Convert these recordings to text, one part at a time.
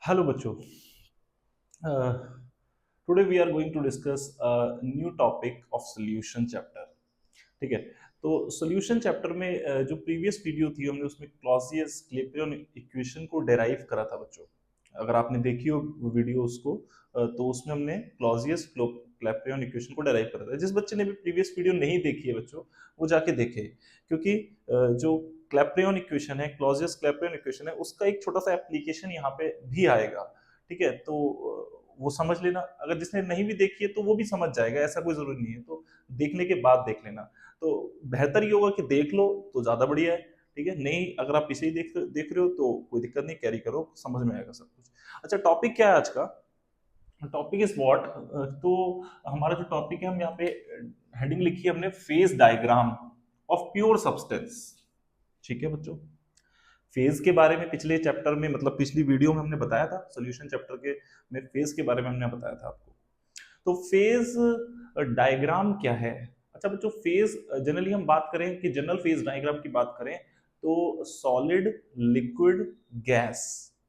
Hello बच्चों। Today we are going to discuss new topic of solution chapter. ठीक है। तो सॉल्यूशन चैप्टर में जो प्रीवियस वीडियो थी हमने उसमें क्लॉजियस क्लैपेरॉन इक्वेशन को डेराइव करा था बच्चों। अगर आपने देखी हो वीडियो उसको, तो उसमें हमने क्लॉजियस क्लैपेरॉन इक्वेशन को डेराइव करा था। जिस बच्चे ने भी प्रीवियस वीडियो नहीं देखी है बच्चों, वो जाके देखे, क्योंकि जो क्लैपेरॉन इक्वेशन है, क्लॉजियस क्लैपेरॉन इक्वेशन है, उसका एक छोटा सा एप्लीकेशन यहाँ पे भी आएगा। ठीक है। तो वो समझ लेना, अगर जिसने नहीं भी देखी है तो वो भी समझ जाएगा, ऐसा कोई जरूरी नहीं है। तो देखने के बाद देख लेना। तो बेहतर ये होगा कि देख लो तो ज्यादा बढ़िया है। ठीक है। नहीं, अगर आप इसे ही देख रहे हो तो कोई दिक्कत नहीं, कैरी करो, समझ में आएगा सब कुछ। अच्छा, टॉपिक क्या है आज का? Topic is what. तो हमारा जो टॉपिक है, हम यहाँ पे हेडिंग लिखी है हमने, phase diagram of pure substance. ठीक है बच्चों। फेज के बारे में पिछले चैप्टर में, मतलब पिछली वीडियो में हमने बताया था, सॉल्यूशन चैप्टर के में फेज के बारे में हमने बताया था आपको। तो फेज डायग्राम क्या है? अच्छा बच्चों, फेज जनरली हम बात करें कि जनरल फेज डायग्राम की बात करें तो सॉलिड, लिक्विड, गैस,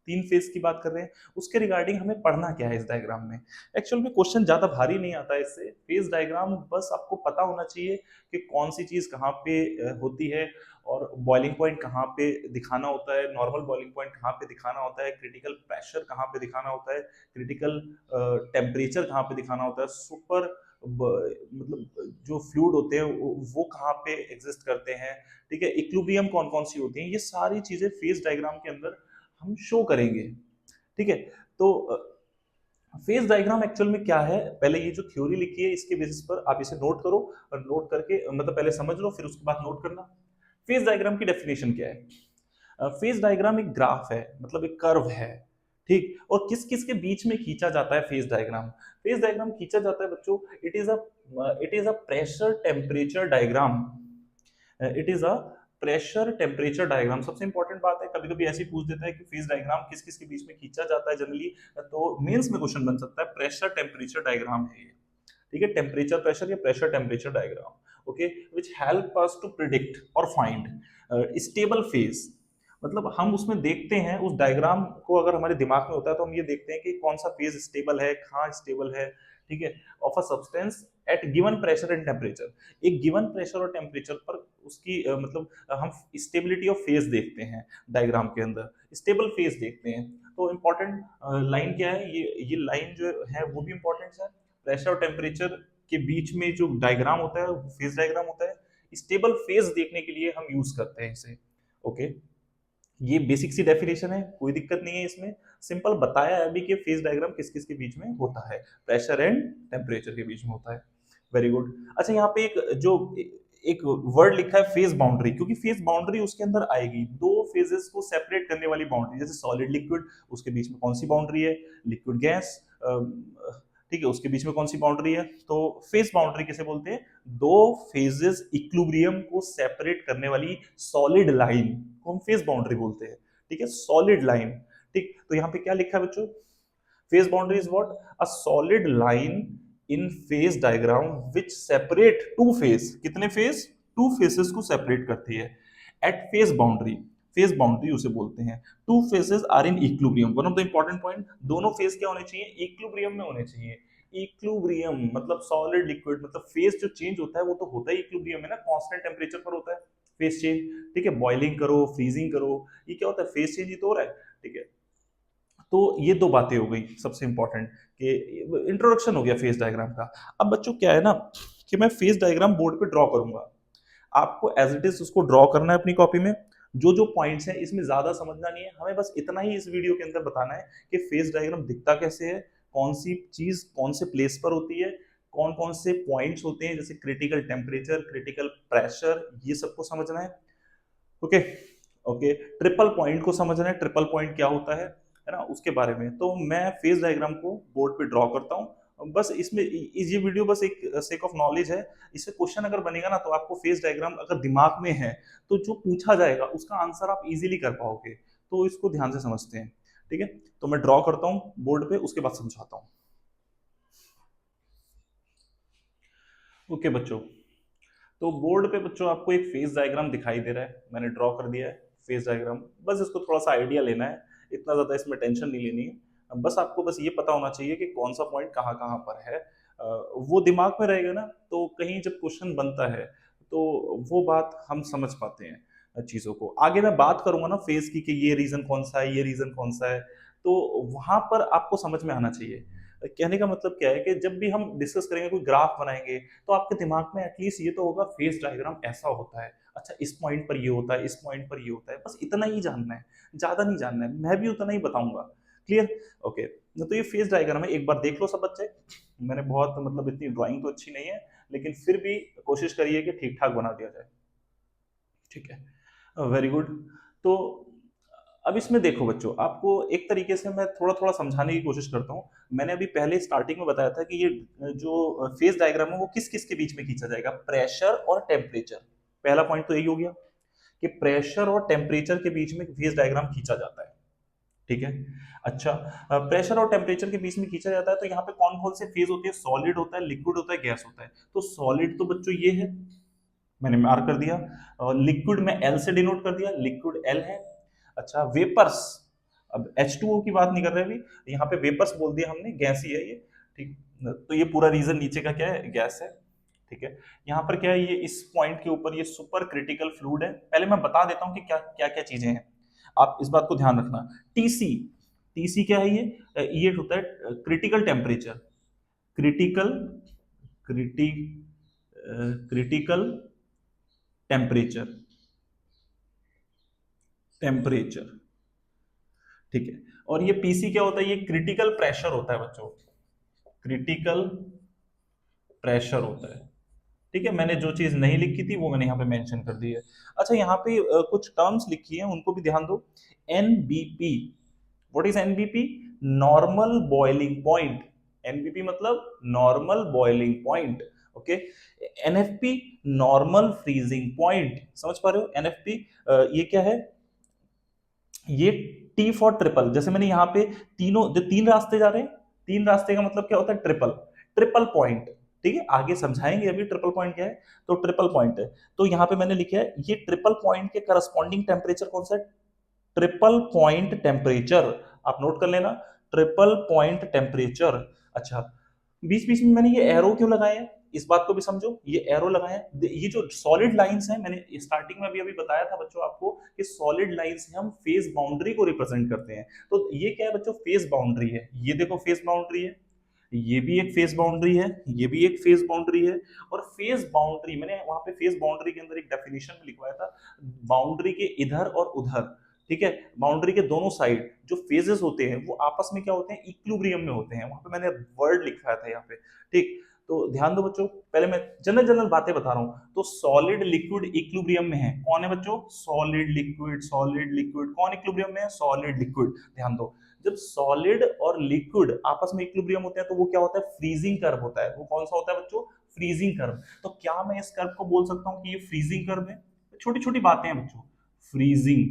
तीन फेज की बात कर रहे हैं। उसके रिगार्डिंग हमें पढ़ना क्या है इस डायग्राम में? एक्चुअल में क्वेश्चन ज्यादा भारी नहीं आता है इससे। फेज डायग्राम बस आपको पता होना चाहिए कि कौन सी चीज कहाँ पे होती है, और बॉइलिंग पॉइंट कहाँ पे दिखाना होता है, नॉर्मल बॉइलिंग पॉइंट कहाँ पे दिखाना होता है, क्रिटिकल प्रेशर कहाँ पे दिखाना होता है, क्रिटिकल टेम्परेचर कहाँ पे दिखाना होता है, सुपर मतलब जो फ्लूइड होते हैं वो कहाँ पे एग्जिस्ट करते हैं। ठीक है। इक्विलिब्रियम कौन कौन सी होती हैं, ये सारी चीजें फेज डायग्राम के अंदर हम शो करेंगे। ठीक है। तो फेज डायग्राम एक्चुअल में क्या है, पहले ये जो थ्योरी लिखी है इसके बेसिस पर आप इसे नोट करो, और नोट करके मतलब पहले समझ लो, फिर उसके बाद नोट करना। फेज डायग्राम की डेफिनेशन क्या है? फेज डायग्राम एक ग्राफ है, मतलब एक कर्व है। ठीक। और किस किस के बीच में खींचा जाता है फेज डायग्राम? फेज डायग्राम खींचा जाता है बच्चों, it is a pressure temperature diagram. It is a pressure temperature diagram. सबसे इंपॉर्टेंट बात है, कभी कभी ऐसी पूछ देता है कि फेज डायग्राम किस किस के बीच में खींचा जाता है जनरली, तो मेंस में क्वेश्चन बन सकता है, प्रेशर टेम्परेचर डायग्राम है ये। ठीक है। टेम्परेचर प्रेशर या pressure temperature diagram. Okay. Which help us to predict और फाइंड स्टेबल फेज। मतलब हम उसमें देखते हैं, उस डायग्राम को अगर हमारे दिमाग में होता है तो हम ये देखते हैं कि कौन सा फेज स्टेबल है, कहाँ स्टेबल है। ठीक है। Of a substance eight given pressure and temperature. एक गिवन प्रेशर और टेम्परेचर पर उसकी मतलब हम स्टेबिलिटी ऑफ फेज देखते हैं डायग्राम के अंदर, स्टेबल फेज देखते हैं। तो इंपॉर्टेंट लाइन क्या है, ये लाइन जो है वो भी इंपॉर्टेंट है। प्रेशर और टेम्परेचर के बीच में जो डायग्राम होता है वो फेज डायग्राम होता है। स्टेबल फेज देखने के लिए हम यूज करते हैं इसे। ओके। ये बेसिक सी डेफिनेशन है, कोई दिक्कत नहीं है इसमें। सिंपल बताया है अभी कि फेज डायग्राम किस किस के बीच में होता है, प्रेशर एंड टेम्परेचर के बीच में होता है। Very good. अच्छा, यहाँ पे एक वर्ड लिखा है फेज बाउंड्री, क्योंकि फेज बाउंड्री उसके अंदर आएगी, दो फेजेस को सेपरेट करने वाली बाउंड्री, जैसे सॉलिड लिक्विड, उसके बीच में कौन सी बाउंड्री है, लिक्विड गैस, ठीक है, उसके बीच में कौन सी बाउंड्री है। तो फेज बाउंड्री किसे बोलते हैं? दो फेजेस इक्विलिब्रियम को सेपरेट करने वाली सॉलिड लाइन को हम फेज बाउंड्री बोलते हैं। ठीक है, सॉलिड लाइन। ठीक। तो यहाँ पे क्या लिखा है बच्चों? Phase boundary is what? A solid line in phase diagram which separate two phase, कितने फेज? टू फेसेस को सेपरेट करती है at phase boundary. Phase boundary उसे बोलते हैं। Two phases are in equilibrium. One of the important point, दोनों phase क्या होने चाहिए? इक्विलिब्रियम में होने चाहिए। इक्विलिब्रियम मतलब सॉलिड लिक्विड, मतलब फेज जो चेंज होता है वो तो होता ही इक्विलिब्रियम में ना, कांस्टेंट टेम्परेचर पर होता है फेज चेंज। ठीक है। बॉइलिंग करो, फ्रीजिंग करो, ये क्या होता है? फेज चेंज ही तो हो रहा है। ठीक है। तो ये दो बातें हो गई सबसे इंपॉर्टेंट, कि इंट्रोडक्शन हो गया फेज डायग्राम का। अब बच्चों क्या है ना, कि मैं फेज डायग्राम बोर्ड पे ड्रॉ करूंगा, आपको एज इट इज उसको ड्रॉ करना है अपनी कॉपी में। जो जो पॉइंट्स हैं इसमें ज्यादा समझना नहीं है, हमें बस इतना ही इस वीडियो के अंदर बताना है कि फेज डायग्राम दिखता कैसे है, कौन सी चीज कौन से प्लेस पर होती है, कौन कौन से पॉइंट्स होते हैं, जैसे क्रिटिकल टेम्परेचर, क्रिटिकल प्रेशर, ये सबको समझना है। ओके। ओके। ट्रिपल पॉइंट को समझना है, ट्रिपल पॉइंट क्या होता है ना, उसके बारे में। तो मैं फेज डायग्राम को बोर्ड पे ड्रॉ करता हूँ, बस इसमें ये वीडियो बस एक सेक ऑफ नॉलेज है। इससे क्वेश्चन अगर बनेगा ना, तो आपको फेज डायग्राम अगर दिमाग में है तो जो पूछा जाएगा उसका आंसर आप इजीली कर पाओगे। तो इसको ध्यान से समझते हैं। ठीक है। तो मैं ड्रॉ करता हूँ बोर्ड पे, उसके बाद समझाता हूँ। ओके बच्चों, तो बोर्ड पे बच्चों आपको एक फेज डायग्राम दिखाई दे रहा है, मैंने ड्रॉ कर दिया है फेज डायग्राम। बस इसको थोड़ा सा आइडिया लेना है, इतना ज्यादा इसमें टेंशन नहीं लेनी है, बस आपको बस ये पता होना चाहिए कि कौन सा पॉइंट कहाँ कहाँ पर है। वो दिमाग में रहेगा ना, तो कहीं जब क्वेश्चन बनता है तो वो बात हम समझ पाते हैं चीजों को। आगे मैं बात करूंगा ना फेज की कि ये रीजन कौन सा है, ये रीजन कौन सा है, तो वहां पर आपको समझ में आना चाहिए। कहने का मतलब क्या है कि जब भी हम डिस्कस करेंगे, कोई ग्राफ बनाएंगे, तो आपके दिमाग में एटलीस्ट ये तो होगा फेज डायग्राम ऐसा होता है, अच्छा इस पॉइंट पर ये होता है, इस पॉइंट पर ये होता है, बस इतना ही जानना है, ज्यादा नहीं जानना है, मैं भी उतना ही बताऊंगा। क्लियर? ओके। तो ये फेज डायग्राम है, एक बार देख लो सब बच्चे। मैंने बहुत मतलब इतनी ड्राइंग तो अच्छी नहीं है, लेकिन फिर भी कोशिश करिए कि ठीक ठाक बना दिया जाए। ठीक है, वेरी गुड। तो अब इसमें देखो बच्चों, आपको एक तरीके से मैं थोड़ा थोड़ा समझाने की कोशिश करता हूँ। मैंने अभी पहले स्टार्टिंग में बताया था कि ये जो फेज डायग्राम है वो किस किस के बीच में खींचा जाएगा, प्रेशर और टेम्परेचर। पहला पॉइंट तो यही हो गया कि प्रेशर और टेम्परेचर के बीच में फेज डायग्राम खींचा जाता है। ठीक है। अच्छा, प्रेशर और टेम्परेचर के बीच में खींचा जाता है, तो यहाँ पे कौन कौन से फेज होते हैं, सॉलिड होता है, लिक्विड होता है, गैस होता है। तो सॉलिड तो बच्चों ये है, मैंने मार्क कर दिया, और लिक्विड में एल से डिनोट कर दिया, लिक्विड एल है। अच्छा, वेपर्स, अब H2O की बात नहीं कर रहे अभी, यहाँ पे वेपर्स बोल दिया हमने, गैस ही है ये। ठीक, तो ये पूरा रीजन नीचे का क्या है, गैस है। ठीक है। यहाँ पर क्या है, ये इस पॉइंट के ऊपर ये सुपर क्रिटिकल फ्लूइड है। पहले मैं बता देता हूँ कि क्या क्या क्या चीजें हैं, आप इस बात को ध्यान रखना। टीसी, टीसी क्या है, ये होता है critical temperature, critical criti critical temperature, temperature. ठीक है। और ये पीसी क्या होता है, ये क्रिटिकल प्रेशर होता है बच्चों, क्रिटिकल प्रेशर होता है। ठीक है, मैंने जो चीज नहीं लिखी थी वो मैंने यहाँ पे मेंशन कर दी है। अच्छा, यहाँ पे कुछ टर्म्स लिखी है, उनको भी ध्यान दो। NBP, what is NBP? Normal boiling point. NBP मतलब normal boiling point. Okay. NFP, normal freezing point. समझ पा रहे हो? एनएफपी ये क्या है, ये टी फॉर ट्रिपल। जैसे मैंने यहाँ पे तीनों जो तीन रास्ते जा रहे हैं, तीन रास्ते का मतलब क्या होता है, ट्रिपल, ट्रिपल पॉइंट। ठीक है, आगे समझाएंगे अभी ट्रिपल पॉइंट क्या है। तो ट्रिपल पॉइंट है, तो यहाँ पे मैंने लिखा है ये ट्रिपल पॉइंट के करस्पॉन्डिंग टेम्परेचर कौन सा है, ट्रिपल पॉइंट टेम्परेचर। आप नोट कर लेना, ट्रिपल पॉइंट टेम्परेचर। अच्छा, बीच बीच में मैंने ये एरो क्यों लगाए हैं, इस बात को भी समझो। ये एरो लगाए हैं, ये जो सॉलिड लाइंस हैं, मैंने स्टार्टिंग में भी अभी बताया था बच्चों आपको कि सॉलिड लाइंस से हम फेज बाउंड्री को रिप्रेजेंट करते हैं। तो ये क्या है बच्चों, फेज बाउंड्री है। ये देखो फेज बाउंड्री है, ये भी एक फेज बाउंड्री है, ये भी एक फेज बाउंड्री है। और फेज बाउंड्री मैंने वहां पे फेज बाउंड्री के अंदर एक डेफिनेशन में लिखवाया था, बाउंड्री के इधर और उधर। ठीक है, बाउंड्री के दोनों साइड जो फेजेस होते हैं वो आपस में क्या होते हैं, इक्विलिब्रियम में होते हैं। वहां पे मैंने वर्ड लिखवाया था यहाँ पे। ठीक, तो ध्यान दो बच्चों, पहले मैं जनरल जनरल बातें बता रहा हूं। तो सॉलिड लिक्विड इक्विलिब्रियम में है, कौन है बच्चों, सॉलिड लिक्विड, सॉलिड लिक्विड। कौन इक्विलिब्रियम में है, सॉलिड लिक्विड। ध्यान दो, जब सॉलिड और लिक्विड आपस में इक्विलिब्रियम होते हैं तो वो क्या होता है, फ्रीजिंग कर्व होता है। वो कौन सा होता है बच्चों, फ्रीजिंग कर्व। तो क्या मैं इस कर्व को बोल सकता हूं कि ये फ्रीजिंग कर्व है? छोटी छोटी बातें हैं बच्चों, फ्रीजिंग,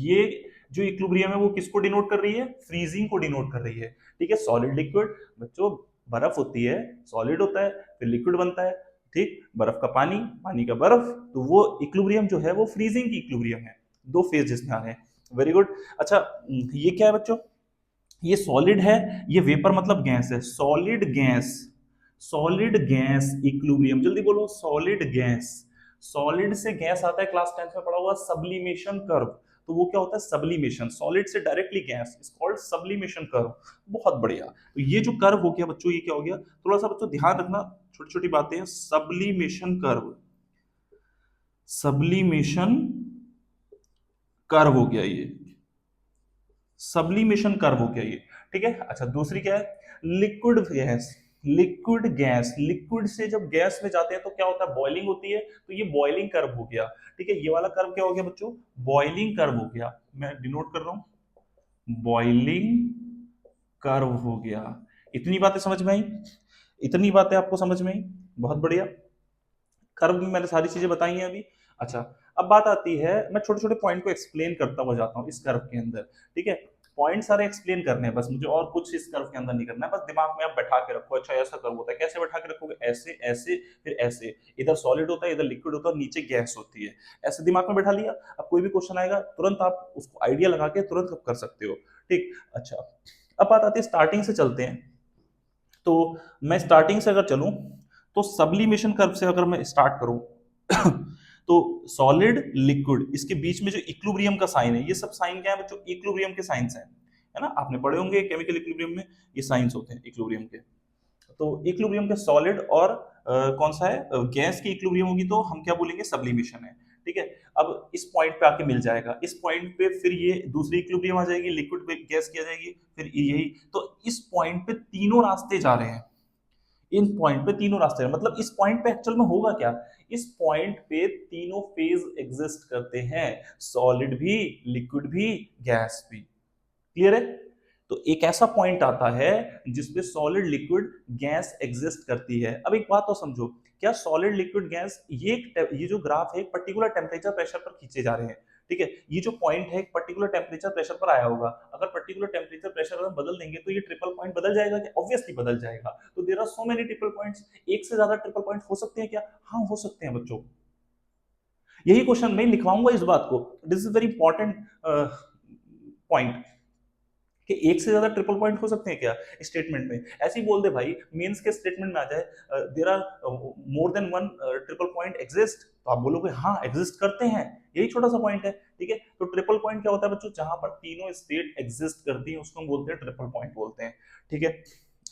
ये जो इक्विलिब्रियम है वो किसको डिनोट कर रही है, फ्रीजिंग को डिनोट कर रही है। ठीक है, सॉलिड लिक्विड बच्चों, बर्फ होती है, सॉलिड होता है, फिर लिक्विड बनता है। ठीक, बर्फ का पानी, पानी का बर्फ, तो वो इक्विलिब्रियम जो है वो फ्रीजिंग की इक्विलिब्रियम है। दो फेज जिसमें आ रहे हैं। Very good. अच्छा, ये क्या है बच्चों, ये सॉलिड है, ये वेपर मतलब गैस है, solid gas, solid gas equilibrium. जल्दी बोलो, सॉलिड गैस। सॉलिड से गैस आता है, क्लास 10th में पढ़ा हुआ, सब्लिमेशन कर्व। तो वो क्या होता है, सब्लिमेशन, सॉलिड से directly gas, is called sublimation curve. बहुत बढ़िया। तो ये जो कर्व हो गया बच्चों, ये क्या हो गया, थोड़ा सा बच्चों ध्यान रखना, छोटी छोटी बातें हैं। सब्लिमेशन कर्व, सब्लिमेशन कर्व हो गया ये, सब्लिमेशन कर्व हो गया ये। ठीक है। अच्छा, दूसरी क्या है, liquid gas, liquid gas. Liquid से जब गैस में जाते हैं तो क्या होता है, बॉइलिंग होती है, तो ये बॉइलिंग कर्व हो गया। ठीक है, ये वाला कर्व क्या हो गया बच्चों, बॉइलिंग कर्व हो गया। मैं डिनोट कर रहा हूं, बॉइलिंग कर्व हो गया। इतनी बातें समझ में आई, इतनी बातें आपको समझ में आई, बहुत बढ़िया। कर्व में मैंने सारी चीजें बताई हैं अभी। अच्छा, अब बात आती है, मैं छोटे छोटे पॉइंट को एक्सप्लेन करता हुआ जाता हूँ इस कर्व के अंदर। ठीक है, पॉइंट सारे एक्सप्लेन करने हैं बस मुझे, और कुछ इस कर्व के अंदर नहीं करना है। बस दिमाग में आप बैठा के रखो, अच्छा ऐसा कर्व होता है, कैसे बैठा के रखोगे, ऐसे ऐसे फिर ऐसे, इधर सॉलिड होता है, इधर लिक्विड होता है, नीचे गैस होती है। ऐसे दिमाग में बैठा लिया, अब कोई भी क्वेश्चन आएगा तुरंत आप उसको आइडिया लगा के तुरंत कर सकते हो। ठीक। अच्छा, अब बात आती है स्टार्टिंग से चलते हैं। तो मैं स्टार्टिंग से अगर चलूं तो सब्लिमेशन कर्व से अगर मैं स्टार्ट करूं तो सॉलिड लिक्विड इसके बीच में जो इक्विलिब्रियम का साइन है, ये सब साइन क्या है बच्चों? इक्विलिब्रियम के साइंस है ना? आपने पढ़े होंगे केमिकल इक्विलिब्रियम में, ये साइंस होते हैं इक्विलिब्रियम के। तो इक्विलिब्रियम के सॉलिड और कौन सा है, गैस की इक्विलिब्रियम होगी तो हम क्या बोलेंगे? सब्लिमेशन है। ठीक है। अब इस पॉइंट पे आके मिल जाएगा, इस पॉइंट पे फिर ये दूसरी इक्विलिब्रियम आ जाएगी, लिक्विड पे गैस की आ जाएगी, फिर यही। तो इस पॉइंट पे तीनों रास्ते जा रहे हैं, इन पॉइंट पे तीनों रास्ते हैं। मतलब इस पॉइंट पे एक्चुअल में होगा क्या? इस पॉइंट पे तीनों फेज एग्जिस्ट करते हैं, सॉलिड भी, लिक्विड भी, गैस भी। क्लियर है? तो एक ऐसा पॉइंट आता है जिसपे सॉलिड, लिक्विड, गैस एग्जिस्ट करती है। अब एक बात तो समझो, क्या सॉलिड, लिक्विड, गैस, ये जो ग्राफ है एक पर्टिकुलर टेम्परेचर प्रेशर पर खींचे जा रहे हैं। ठीक है। ये जो पॉइंट है एक पर्टिकुलर टेम्परेचर प्रेशर पर आया होगा। अगर पर्टिकुलर टेम्परेचर प्रेशर अगर बदल देंगे तो ये ट्रिपल पॉइंट बदल जाएगा क्या? ऑब्वियसली बदल जाएगा। तो there are so many triple points. एक से ज्यादा ट्रिपल पॉइंट हो सकते हैं क्या? हाँ, हो सकते हैं बच्चों। यही क्वेश्चन मैं लिखवाऊंगा इस बात को। This is very important point कि एक से ज्यादा ट्रिपल पॉइंट हो सकते हैं क्या स्टेटमेंट में? ऐसे ही बोल दे भाई, मेंस के स्टेटमेंट में आ जाए there are more than one triple point exist, तो आप बोलोगे हाँ एग्जिस्ट करते हैं। यही छोटा सा पॉइंट है। ठीक है। तो ट्रिपल पॉइंट क्या होता है बच्चों? जहां पर तीनों स्टेट एग्जिस्ट करती हैं उसको हम बोलते हैं ट्रिपल पॉइंट बोलते हैं। ठीक है।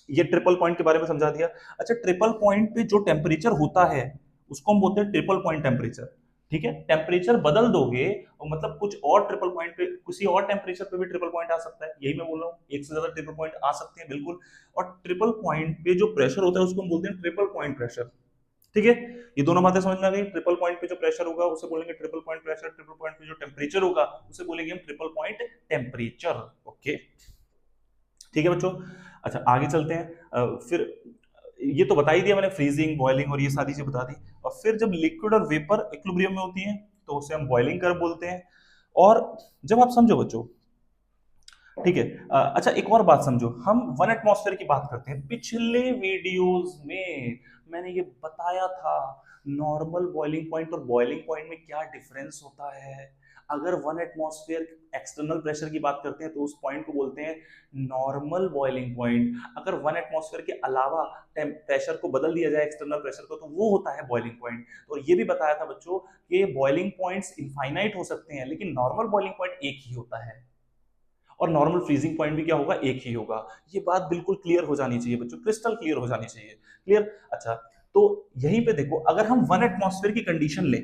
ये ट्रिपल पॉइंट के बारे में समझा दिया। अच्छा, ट्रिपल पॉइंट पे जो टेम्परेचर होता है उसको हम बोलते हैं ट्रिपल पॉइंट टेम्परेचर। ठीक है। टेम्परेचर बदल दोगे मतलब कुछ और ट्रिपल पॉइंट पे, किसी और टेम्परेचर पे भी ट्रिपल पॉइंट आ सकता है। यही मैं बोल रहा हूँ, एक से ज्यादा ट्रिपल पॉइंट आ सकते हैं बिल्कुल। और ट्रिपल पॉइंट पे जो प्रेशर होता है उसको हम बोलते हैं ट्रिपल पॉइंट प्रेशर। ठीक है। ये दोनों बातें समझ में आ गई। ट्रिपल पॉइंट पे जो प्रेशर होगा उसे बोलेंगे triple point pressure, triple point पे जो टेम्परेचर होगा उसे बोलेंगे हम ट्रिपल पॉइंट टेम्परेचर। ओके, ठीक है बच्चों। अच्छा, आगे चलते हैं। फिर ये तो बता ही दिया मैंने, फ्रीजिंग, बॉइलिंग और ये सारी चीजें बता दी। और फिर जब लिक्विड और वेपर इक्विलिब्रियम में होती हैं तो उसे हम बॉइलिंग कर्व बोलते हैं। और जब आप समझो बच्चों, ठीक है। अच्छा, एक और बात समझो, हम वन एटमॉस्फेयर की बात करते हैं। पिछले वीडियोस में मैंने ये बताया था नॉर्मल बॉइलिंग पॉइंट और बॉइलिंग पॉइंट में क्या डिफरेंस होता है। अगर वन एटमॉस्फेयर एक्सटर्नल प्रेशर की बात करते हैं तो उस पॉइंट को बोलते हैं नॉर्मल बॉइलिंग पॉइंट। अगर वन एटमॉस्फेयर के अलावा प्रेशर को बदल दिया जाए, एक्सटर्नल प्रेशर को, तो वो होता है बॉइलिंग पॉइंट। और ये भी बताया था बच्चों कि बॉइलिंग पॉइंट्स इनफाइनाइट हो सकते हैं लेकिन नॉर्मल बॉइलिंग पॉइंट एक ही होता है, और नॉर्मल फ्रीजिंग पॉइंट भी क्या होगा? एक ही होगा। ये बात बिल्कुल क्लियर हो जानी चाहिए बच्चों, क्रिस्टल क्लियर हो जानी चाहिए। क्लियर? अच्छा, तो यहीं पे देखो, अगर हम वन एटमॉस्फेयर की कंडीशन लें,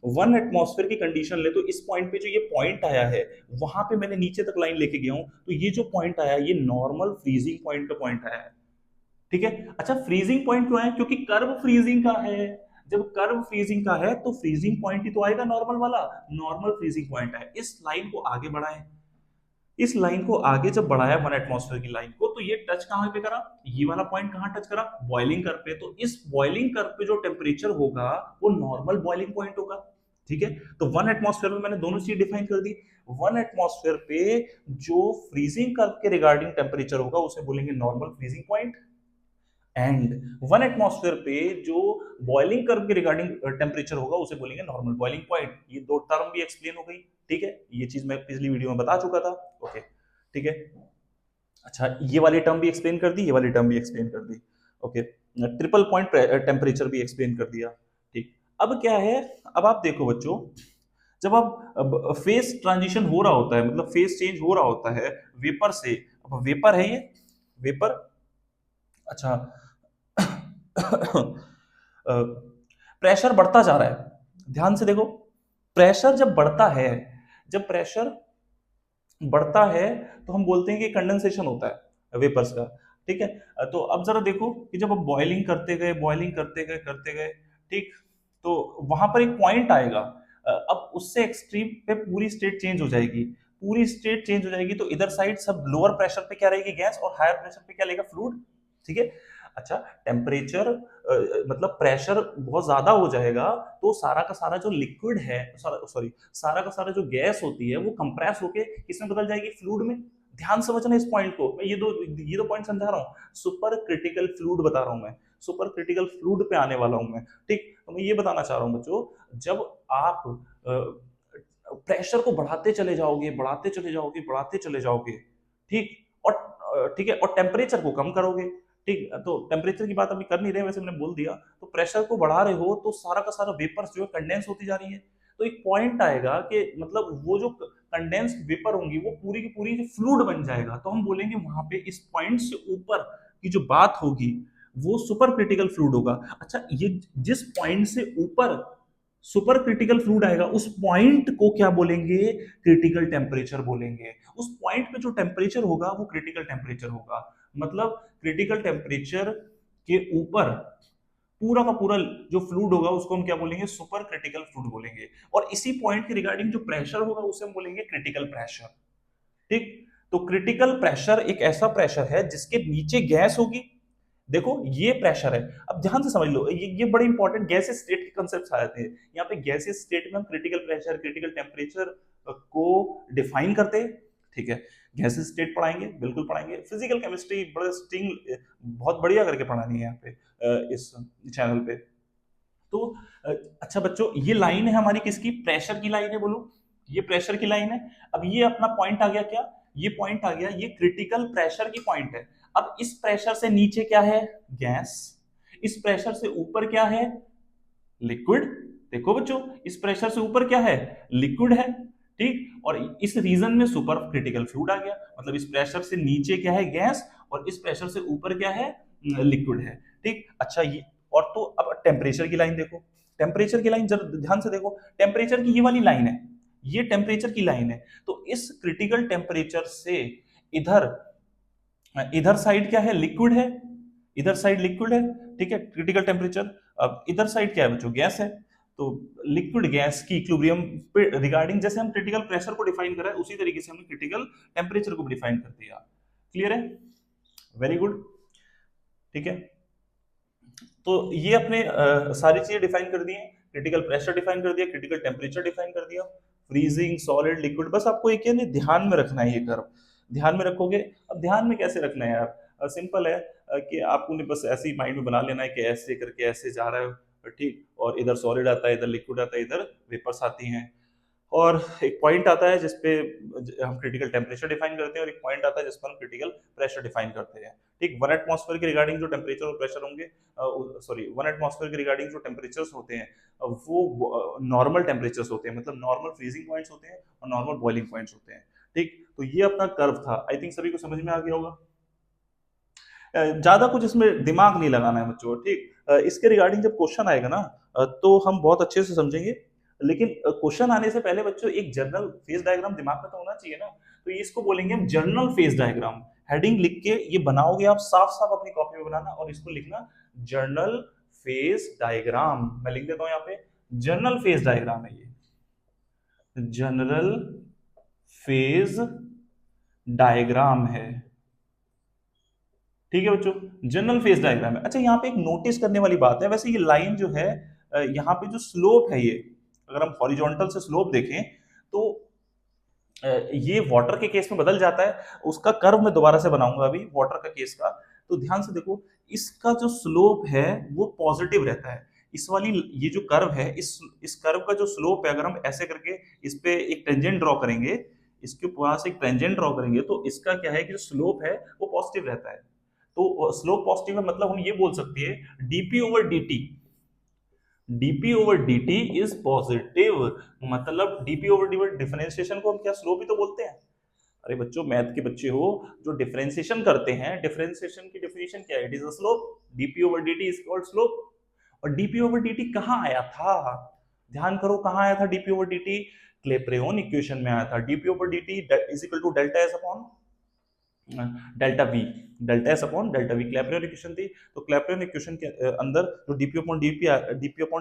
वन एटमॉस्फेयर की कंडीशन ले तो इस पॉइंट पे जो ये पॉइंट आया है वहां पे मैंने नीचे तक लाइन लेके गया हूं, तो ये जो पॉइंट आया ये नॉर्मल फ्रीजिंग पॉइंट पे पॉइंट आया है। ठीक है। अच्छा, फ्रीजिंग पॉइंट क्यों है? क्योंकि कर्व फ्रीजिंग का है। जब कर्व फ्रीजिंग का है तो फ्रीजिंग पॉइंट ही तो आएगा नॉर्मल वाला। नॉर्मल फ्रीजिंग पॉइंट है। इस लाइन को आगे बढ़ाएं, इस लाइन को आगे जब बढ़ाया वन एटमॉस्फेयर की लाइन को, तो ये टच कहां पे करा? ये वाला पॉइंट कहां टच करा? बॉइलिंग कर्व पे। तो इस बॉइलिंग कर्व पे जो टेम्परेचर होगा वो नॉर्मल बॉइलिंग पॉइंट होगा। ठीक है। तो वन एटमॉस्फेयर में मैंने दोनों चीज डिफाइन कर दी। वन एटमॉस्फेयर पे जो फ्रीजिंग कर्व के रिगार्डिंग टेम्परेचर होगा उसे बोलेंगे normal freezing point. And one atmosphere पे जो बॉइलिंग कर्व के रिगार्डिंग टेम्परेचर होगा उसे बोलेंगे नॉर्मल बॉइलिंग पॉइंट। ये दो टर्म भी एक्सप्लेन हो गई। ठीक है। ये चीज मैं पिछली वीडियो में बता चुका था। ओके, ठीक है। अच्छा, ये वाली टर्म भी एक्सप्लेन कर दी, ये वाली टर्म भी एक्सप्लेन कर दी। ओके, ट्रिपल पॉइंट टेम्परेचर भी एक्सप्लेन कर दिया। ठीक। अब क्या है? अब आप देखो बच्चों, जब आप फेस ट्रांजिशन हो रहा होता है, मतलब फेस चेंज हो रहा होता है वेपर से, अब वेपर है ये, वेपर। अच्छा, प्रेशर बढ़ता जा रहा है, ध्यान से देखो। प्रेशर जब बढ़ता है, जब प्रेशर बढ़ता है तो हम बोलते हैं कि कंडेंसेशन होता है वेपर्स का। ठीक है। तो अब जरा देखो कि जब आप बॉइलिंग करते गए, बॉइलिंग करते गए, ठीक, तो वहां पर एक पॉइंट आएगा। अब उससे एक्सट्रीम पे पूरी स्टेट चेंज हो जाएगी। पूरी स्टेट चेंज हो जाएगी तो इधर साइड सब लोअर प्रेशर पे क्या रहेगी? गैस, और हायर प्रेशर पे क्या लेगा? फ्लूइड। ठीक है। अच्छा, टेम्परेचर मतलब प्रेशर बहुत ज्यादा हो जाएगा तो सारा का सारा जो लिक्विड है, सॉरी, सारा का सारा जो गैस होती है वो कंप्रेस होके किसमें बदल जाएगी? फ्लूइड में। ध्यान समझना इस पॉइंट को, मैं ये दो पॉइंट समझा रहा हूँ। सुपर क्रिटिकल फ्लूइड बता रहा हूँ मैं, सुपर क्रिटिकल फ्लूइड पे आने वाला हूं मैं। ठीक, तो मैं ये बताना चाह रहा हूं बच्चों, जब आप प्रेशर को बढ़ाते चले जाओगे, बढ़ाते चले जाओगे, बढ़ाते चले जाओगे, ठीक। और ठीक है, और टेम्परेचर को कम करोगे। ठीक, तो टेम्परेचर की बात अभी कर नहीं रहे, वैसे मैंने बोल दिया। तो प्रेशर को बढ़ा रहे हो तो सारा का सारा वेपर्स जो है कंडेंस होती जा रही है। तो एक पॉइंट आएगा कि मतलब वो जो कंडेंस्ड वेपर होंगी वो पूरी की पूरी फ्लूइड बन जाएगा, तो हम बोलेंगे वहां पे इस पॉइंट से ऊपर की जो बात होगी वो सुपर क्रिटिकल फ्लूइड होगा। अच्छा, ये जिस पॉइंट से ऊपर सुपर क्रिटिकल फ्लूइड आएगा उस पॉइंट को क्या बोलेंगे? क्रिटिकल टेम्परेचर बोलेंगे। उस पॉइंट पे जो टेम्परेचर होगा वो क्रिटिकल टेम्परेचर होगा। मतलब क्रिटिकल टेम्परेचर के ऊपर पूरा का पूरा जो फ्लूइड होगा उसको हम क्या बोलेंगे? सुपर क्रिटिकल फ्लूइड बोलेंगे। और इसी पॉइंट के रिगार्डिंग जो प्रेशर होगा उसे हम बोलेंगे क्रिटिकल प्रेशर। ठीक। तो क्रिटिकल प्रेशर एक ऐसा प्रेशर है जिसके नीचे गैस होगी। देखो ये प्रेशर है। अब ध्यान से समझ लो, ये बड़े इंपॉर्टेंट गैसेस स्टेट के कांसेप्ट्स आ जाते हैं यहाँ पे। गैसेस स्टेट में हम क्रिटिकल प्रेशर क्रिटिकल टेम्परेचर को डिफाइन करते हैं। ठीक है, गैसेस स्टेट पढ़ाएंगे, बिल्कुल पढ़ाएंगे। फिजिकल केमिस्ट्री बड़ा स्टिंग बहुत बढ़िया करके पढ़ानी है यहाँ पे इस चैनल पे। तो अच्छा बच्चों, ये लाइन है हमारी किसकी? प्रेशर की लाइन है, बोलो। ये प्रेशर की लाइन है। अब ये अपना पॉइंट आ गया क्या? ये पॉइंट आ गया, ये क्रिटिकल प्रेशर की पॉइंट है। अब इस प्रेशर से नीचे क्या है? गैस। इस प्रेशर से ऊपर क्या है? लिक्विड। देखो बच्चों, इस प्रेशर से ऊपर क्या है? लिक्विड है। ठीक, और इस रीजन में सुपर क्रिटिकल फ्लूइड आ गया। मतलब इस प्रेशर से नीचे क्या है? गैस, और इस प्रेशर से ऊपर क्या है? लिक्विड है। ठीक, अच्छा ये, और तो अब टेम्परेचर की लाइन देखो। टेम्परेचर की लाइन जरा ध्यान से देखो। टेम्परेचर की ये वाली लाइन है, ये टेम्परेचर की लाइन है। तो इस क्रिटिकल टेम्परेचर से इधर इधर साइड क्या है? लिक्विड है। इधर साइड लिक्विड है। ठीक है, क्रिटिकल टेम्परेचर। अब इधर साइड क्या है बच्चों? गैस है। तो लिक्विड गैस की इक्विलिब्रियम पे रिगार्डिंग जैसे हम क्रिटिकल प्रेशर को डिफाइन कर रहे हैं उसी तरीके से हमने क्रिटिकल टेम्परेचर को भी डिफाइन कर दिया। क्लियर है? Very good. ठीक है, तो ये अपने सारी चीजें डिफाइन कर दी हैं। क्रिटिकल प्रेशर डिफाइन कर दिया, क्रिटिकल टेम्परेचर डिफाइन कर दिया, फ्रीजिंग, सॉलिड, लिक्विड। बस आपको एक है ध्यान में रखना है ये कर्व। ध्यान में रखोगे। अब ध्यान में कैसे रखना है यार? सिंपल है कि आपको ने बस ऐसे ही माइंड में बना लेना है कि ऐसे करके ऐसे जा रहा है। ठीक, और इधर सॉलिड आता है, इधर लिक्विड आता है, इधर वेपर्स आती हैं। और एक पॉइंट आता है जिसपे हम क्रिटिकल टेम्परेचर डिफाइन करते हैं, और एक पॉइंट आता है जिस पर हम क्रिटिकल प्रेशर डिफाइन करते हैं। ठीक, 1 एटमॉस्फेयर के रिगार्डिंग जो टेम्परेचर और प्रेशर होंगे, सॉरी 1 एटमॉस्फेयर के रिगार्डिंग जो टेम्परेचर्स होते हैं वो नॉर्मल टेम्परेचर्स होते हैं, मतलब नॉर्मल फ्रीजिंग पॉइंट्स होते हैं और नॉर्मल बॉइलिंग पॉइंट्स होते हैं। ठीक, तो ये अपना कर्व था। आई थिंक सभी को समझ में आ गया होगा। ज्यादा कुछ इसमें दिमाग नहीं लगाना है बच्चों। ठीक, इसके रिगार्डिंग जब क्वेश्चन आएगा ना तो हम बहुत अच्छे से समझेंगे। लेकिन क्वेश्चन आने से पहले बच्चों एक जनरल फेज डायग्राम दिमाग में तो होना चाहिए ना। तो ये इसको बोलेंगे हम जनरल फेज डायग्राम। हेडिंग लिख के ये बनाओगे आप, साफ साफ अपनी कॉपी में बनाना और इसको लिखना जर्नल फेज डायग्राम। मैं लिख देता हूं यहाँ पे, जनरल फेज डायग्राम है ये, जनरल फेज डायग्राम है। ठीक है बच्चों, जनरल फेज डायग्राम है। अच्छा, यहाँ पे एक नोटिस करने वाली बात है, वैसे ये लाइन जो है यहाँ पे जो स्लोप है, ये अगर हम हॉरिजॉन्टल से स्लोप देखें तो ये वाटर के केस में बदल जाता है। उसका कर्व मैं दोबारा से बनाऊंगा अभी वाटर का केस का। तो ध्यान से देखो, इसका जो स्लोप है वो पॉजिटिव रहता है। इस वाली ये जो कर्व है, इस कर्व का जो स्लोप है, अगर हम ऐसे करके इस पे एक टेंजेंट ड्रॉ करेंगे, इसके पास एक टेंजेंट ड्रॉ करेंगे, तो इसका क्या है कि जो स्लोप है वो पॉजिटिव रहता है। तो स्लोप पॉजिटिव है, मतलब हम ये बोल सकते हैं DP over DT, DP over DT is positive. मतलब डीपी ओवर डी डिफरेंशिएशन को हम क्या स्लोप ही तो बोलते हैं। अरे बच्चों, मैथ के बच्चे हो, जो डिफरेंशिएशन करते हैं, डिफरेंशिएशन की डेफिनेशन क्या है? It is a slope. DP over DT is called slope. और डीपी ओवर डीटी कहां आया था? ध्यान करो, कहां आया था DP over DT? Clapeyron equation में आया था। DP over DT is equal to delta S upon delta V, delta S upon delta V Clapeyron equation थी। तो क्लैपेरॉन इक्वेशन के अंदर जो डीपी अपॉन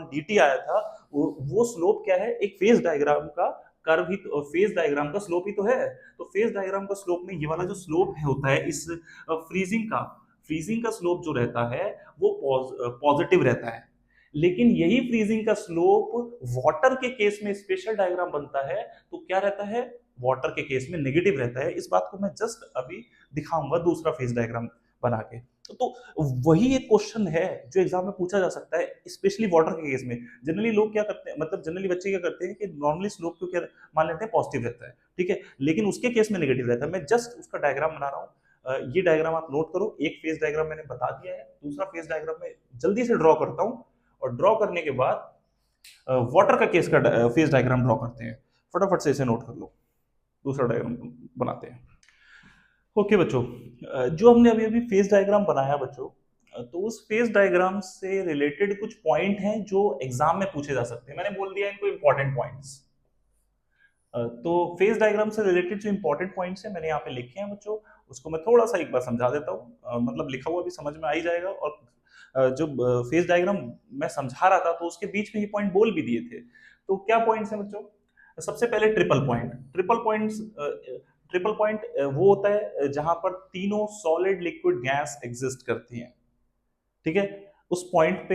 डीटी आया था, वो स्लोप क्या है? एक फेज डायग्राम का कर्व ही, फेज डायग्राम का स्लोप ही तो है। तो फेज डायग्राम का स्लोप में ये वाला जो स्लोप है होता है इस फ्रीजिंग का स्लोप जो रहता है वो पॉजिटिव रहता है। लेकिन यही फ्रीजिंग का स्लोप वाटर के केस में स्पेशल डायग्राम बनता है तो क्या रहता है? वाटर के केस में नेगेटिव रहता है। इस बात को मैं जस्ट अभी दिखाऊंगा दूसरा फेज डायग्राम बना के। तो वही एक क्वेश्चन है जो एग्जाम में पूछा जा सकता है, स्पेशली वाटर के केस में। जनरली लोग क्या करते हैं, मतलब जनरली बच्चे क्या करते हैं कि नॉर्मली स्लोप को क्या मान लेते हैं? पॉजिटिव रहता है। ठीक है, लेकिन उसके केस में नेगेटिव रहता है। मैं जस्ट उसका डायग्राम बना रहा हूँ। ये डायग्राम आप नोट करो, एक फेज डायग्राम मैंने बता दिया है, दूसरा फेज डायग्राम में जल्दी से ड्रॉ करता हूँ, और ड्रॉ करने के बाद वाटर का केस का फेज डायग्राम ड्रॉ करते हैं। फटाफट से इसे नोट कर लो, दूसरा डायग्राम बनाते हैं। ओके बच्चों, जो हमने अभी अभी फेज डायग्राम बनाया बच्चों, तो उस फेज डायग्राम से रिलेटेड कुछ पॉइंट हैं जो एग्जाम में पूछे जा सकते हैं। मैंने बोल दिया इनको इंपॉर्टेंट पॉइंट्स। तो फेज डायग्राम से रिलेटेड जो इंपॉर्टेंट पॉइंट्स हैं मैंने यहाँ पे लिखे हैं बच्चों, उसको मैं थोड़ा सा एक बार समझा देता हूँ। मतलब लिखा हुआ भी समझ में आ ही जाएगा, और जो फेज डायग्राम मैं समझा रहा था तो उसके बीच में ये पॉइंट बोल भी दिए थे। तो क्या पॉइंट्स हैं बच्चों? सबसे पहले ट्रिपल पॉइंट। ट्रिपल पॉइंट वो होता है जहां पर तीनों सॉलिड लिक्विड गैस एग्जिस्ट करती हैं, ठीक है। उस पॉइंट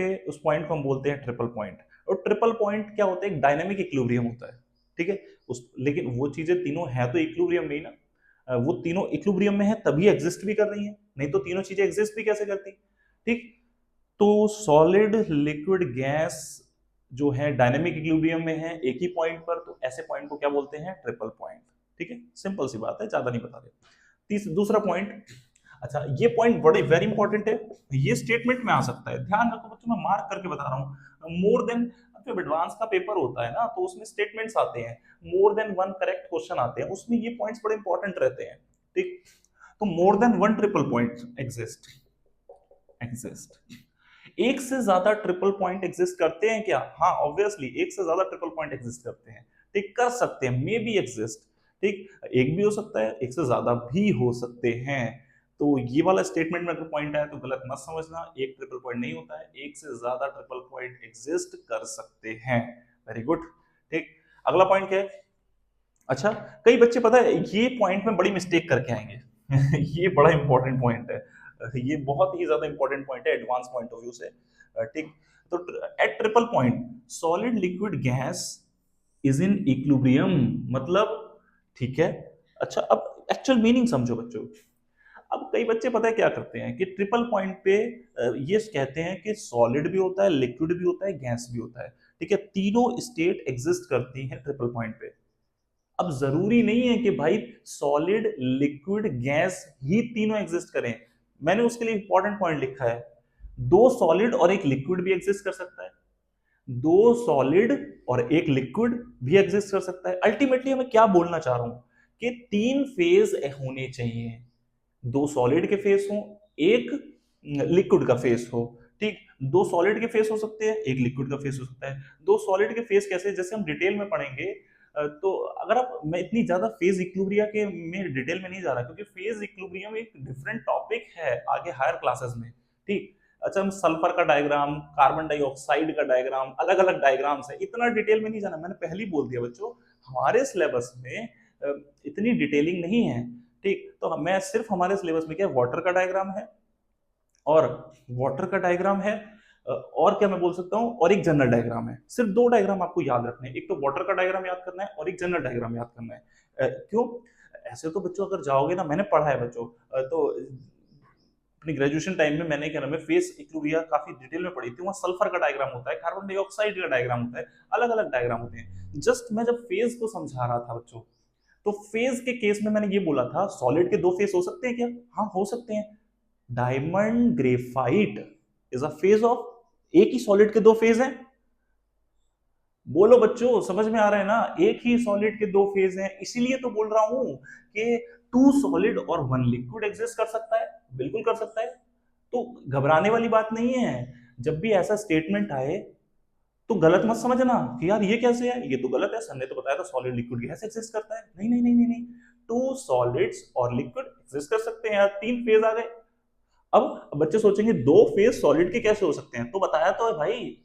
को हम बोलते हैं ट्रिपल पॉइंट। और ट्रिपल पॉइंट क्या होता है? एक डायनामिक इक्विलिब्रियम होता है, ठीक है। लेकिन वो चीजें तीनों है तो इक्विलिब्रियम में ही ना, वो तीनों इक्विलिब्रियम में है तभी एग्जिस्ट भी कर रही हैं, नहीं तो तीनों चीजें एग्जिस्ट भी कैसे करती, ठीक। तो सॉलिड लिक्विड गैस जो है डायनामिक इक्विलिब्रियम में है एक ही पॉइंट पर, तो ऐसे पॉइंट को क्या बोलते हैं? ट्रिपल पॉइंट, ठीक है। सिंपल सी बात है, ज्यादा नहीं बता रहे। दूसरा पॉइंट, अच्छा ये पॉइंट बड़ी वेरी इंपॉर्टेंट है, ये स्टेटमेंट में आ सकता है, ध्यान रखो बच्चों, मैं मार्क करके बता रहा हूँ। मोर देन, जब एडवांस का पेपर होता है ना तो उसमें स्टेटमेंट्स आते हैं, मोर देन वन करेक्ट क्वेश्चन आते हैं, उसमें ये पॉइंट्स बड़े इंपॉर्टेंट रहते हैं, ठीक। तो मोर than one triple point exist एक से ज्यादा ट्रिपल पॉइंट एग्जिस्ट करते हैं क्या? हाँ ऑब्वियसली एक से ज्यादा ट्रिपल पॉइंट एग्जिस्ट करते हैं, ठीक, कर सकते हैं, मे बी एग्जिस्ट, ठीक। एक भी हो सकता है, एक से ज्यादा भी हो सकते हैं। तो ये वाला स्टेटमेंट में अगर पॉइंट आया तो गलत मत समझना, एक ट्रिपल पॉइंट नहीं होता है, एक से ज्यादा ट्रिपल पॉइंट एग्जिस्ट कर सकते हैं। वेरी गुड, ठीक। अगला पॉइंट क्या है? अच्छा, कई बच्चे पता है ये पॉइंट में बड़ी मिस्टेक करके आएंगे ये बड़ा इंपॉर्टेंट पॉइंट है, ये बहुत ही ज्यादा इंपॉर्टेंट पॉइंट है एडवांस पॉइंट ऑफ व्यू से, ठीक। तो at triple point solid liquid gas is in equilibrium, मतलब, ठीक है। अच्छा अब एक्चुअल मीनिंग समझो बच्चों। अब कई बच्चे पता है क्या करते हैं कि ट्रिपल पॉइंट पे ये कहते हैं कि सॉलिड भी होता है, लिक्विड भी होता है, गैस भी होता है, ठीक है, तीनों स्टेट एग्जिस्ट करती हैं ट्रिपल पॉइंट पे। अब जरूरी नहीं है कि भाई सॉलिड लिक्विड गैस ही तीनों एग्जिस्ट करें, मैंने उसके लिए इंपॉर्टेंट पॉइंट लिखा है, दो सॉलिड और एक लिक्विड भी एग्जिस्ट कर सकता है, दो सॉलिड और एक लिक्विड भी एग्जिस्ट कर सकता है। अल्टीमेटली मैं क्या बोलना चाह रहा हूं कि तीन फेज होने चाहिए, दो सॉलिड के फेस हो, एक लिक्विड का फेस हो, ठीक। दो सॉलिड के फेस हो सकते हैं, एक लिक्विड का फेस हो सकता है। दो सॉलिड के फेस कैसे, जैसे हम डिटेल में पढ़ेंगे, तो अगर आप, मैं इतनी ज्यादा फेज इक्विलिब्रिया के में डिटेल में नहीं जा रहा क्योंकि फेज इक्विलिब्रियम एक डिफरेंट टॉपिक है आगे हायर क्लासेस में, ठीक। अच्छा, हम सल्फर का डायग्राम, कार्बन डाइऑक्साइड का डायग्राम, अलग अलग डायग्राम्स है, इतना डिटेल में नहीं जाना, मैंने पहले ही बोल दिया बच्चों हमारे सिलेबस में इतनी डिटेलिंग नहीं है, ठीक। तो मैं सिर्फ हमारे सिलेबस में क्या वाटर का डायग्राम है, और वाटर का डायग्राम है, और क्या मैं बोल सकता हूं, और एक जनरल डायग्राम है। सिर्फ दो डायग्राम आपको याद रखने हैं, एक तो वाटर का डायग्राम याद करना है और एक जनरल डायग्राम याद करना है। क्यों? ऐसे तो बच्चों अगर जाओगे ना, मैंने पढ़ा है बच्चों, तो अपनी ग्रेजुएशन टाइम में मैंने क्या नाम है फेस इक्विलिब्रिया काफी डिटेल में पढ़ी थी, वहां सल्फर का डायग्राम होता है, कार्बन डाइऑक्साइड का डायग्राम होता है, अलग अलग डायग्राम होते हैं। जस्ट मैं जब फेज को समझा रहा था बच्चों, तो फेज के केस में मैंने ये बोला था सॉलिड के दो फेस हो सकते हैं क्या? हाँ हो सकते हैं। Diamond graphite is a phase of, एक ही सॉलिड के दो फेज हैं। बोलो बच्चों, समझ में आ रहा है ना, एक ही सॉलिड के दो फेज हैं, इसीलिए तो बोल रहा हूं कि टू सॉलिड और वन लिक्विड एग्जिस्ट कर सकता है, बिल्कुल कर सकता है। तो घबराने वाली बात नहीं है, जब भी ऐसा स्टेटमेंट आए तो गलत मत समझना कि यार ये कैसे है, ये तो गलत है, सर ने तो बताया था सॉलिड लिक्विड गैस एग्जिस्ट करता है। नहीं नहीं नहीं नहीं नहीं, टू सॉलिड्स और लिक्विड एग्जिस्ट कर सकते हैं यार, तीन फेज आ गए। अब बच्चे सोचेंगे दो फेज सॉलिड के कैसे हो सकते हैं, तो बताया तो है भाई,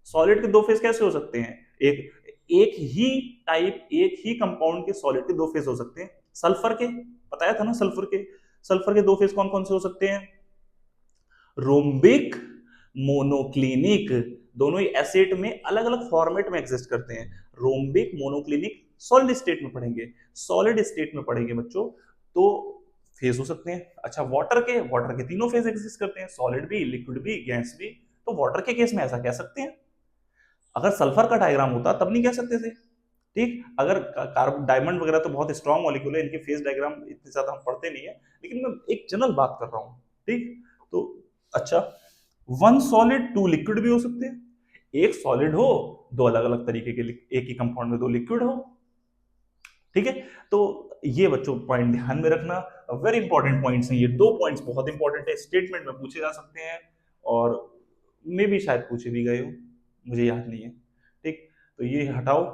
सॉलिड के दो फेज कैसे हो सकते हैं, एक एक ही टाइप, एक ही कंपाउंड के सॉलिड के दो फेज हो सकते हैं। सल्फर के बताया था ना, सल्फर के दो फेज कौन कौन से हो सकते हैं? रोम्बिक, मोनोक्लिनिक, दोनों ही एसिड में अलग अलग फॉर्मेट में एग्जिस्ट करते हैं। रोम्बिक, मोनोक्लिनिक सॉलिड स्टेट में पढ़ेंगे, सॉलिड स्टेट में पढ़ेंगे बच्चों, तो फेज हो सकते हैं। अच्छा, वाटर के तीनों फेज एग्जिस्ट करते हैं, सॉलिड भी, लिक्विड भी, गैस भी। तो वाटर के केस में ऐसा कह सकते हैं। अगर सल्फर का डायग्राम होता तब नहीं कह सकते थे, ठीक, अगर कार्बन डायमंड वगैरह तो बहुत स्ट्रॉन्ग मॉलिक्यूल है, इनके फेज डायग्राम इतने ज्यादा हम पढ़ते नहीं है, लेकिन मैं एक जनरल बात कर रहा हूँ। ठीक, तो अच्छा, वन सॉलिड टू लिक्विड भी हो सकते हैं। एक सॉलिड हो, दो अलग अलग तरीके के एक ही कंपाउंड में दो लिक्विड हो। ठीक है, तो ये बच्चों पॉइंट ध्यान में रखना, वेरी इंपॉर्टेंट पॉइंट्स हैं ये, दो पॉइंट्स बहुत इंपॉर्टेंट है, स्टेटमेंट में पूछे जा सकते हैं और मे भी शायद पूछे भी गए हो, मुझे याद नहीं है। ठीक, तो ये हटाओ,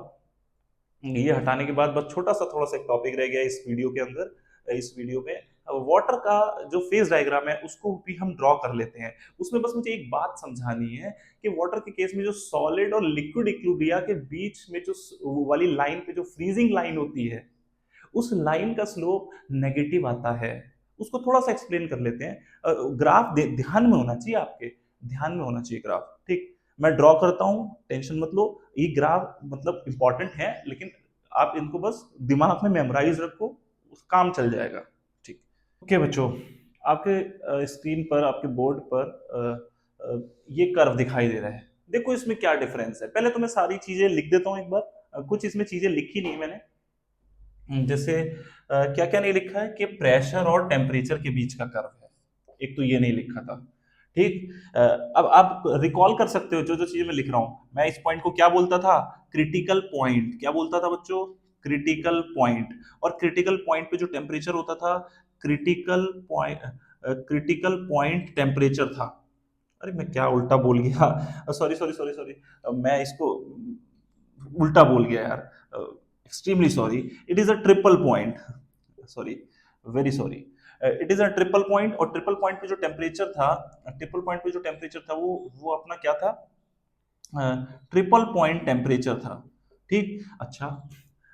ये हटाने के बाद बस छोटा सा थोड़ा सा एक टॉपिक रह गया इस वीडियो के अंदर, इस वीडियो में वाटर का जो फेज डायग्राम है उसको भी हम ड्रॉ कर लेते हैं। उसमें बस मुझे एक बात समझानी है कि वाटर के केस में जो सॉलिड और लिक्विड इक्विलिब्रिया के बीच में जो वो वाली लाइन पे जो फ्रीजिंग लाइन होती है, उस लाइन का स्लोप नेगेटिव आता है। उसको थोड़ा सा एक्सप्लेन कर लेते हैं। ग्राफ ध्यान में होना चाहिए, आपके ध्यान में होना चाहिए ग्राफ। ठीक, मैं ड्रॉ करता हूं, टेंशन मत लो, ये ग्राफ मतलब इंपॉर्टेंट है, लेकिन आप इनको बस दिमाग में मेमोराइज रखो, काम चल जाएगा। ठीक, ओके बच्चों, आपके स्क्रीन पर, आपके बोर्ड पर ये कर्व दिखाई दे रहा है। देखो इसमें क्या डिफरेंस है, पहले तो मैं सारी चीजें लिख देता हूं एक बार। कुछ इसमें चीजें लिखी नहीं मैंने, जैसे क्या क्या नहीं लिखा है कि प्रेशर और टेम्परेचर के बीच का कर्व है, एक तो ये नहीं लिखा था। ठीक, अब आप रिकॉल कर सकते हो जो जो चीजें मैं लिख रहा हूं। मैं इस पॉइंट को क्या बोलता था, क्रिटिकल पॉइंट, क्या बोलता था बच्चों, क्रिटिकल पॉइंट। और क्रिटिकल पॉइंट पे जो टेम्परेचर होता था, critical point, critical point temperature था। अरे मैं क्या उल्टा बोल गया, सॉरी सॉरी सॉरी सॉरी, मैं इसको उल्टा बोल गया यार, extremely sorry. It is a triple point, sorry, very sorry. It is a triple point, और ट्रिपल पॉइंट पे जो टेम्परेचर था, ट्रिपल पॉइंट पे जो टेम्परेचर था वो अपना क्या था, ट्रिपल पॉइंट टेम्परेचर था। ठीक, अच्छा,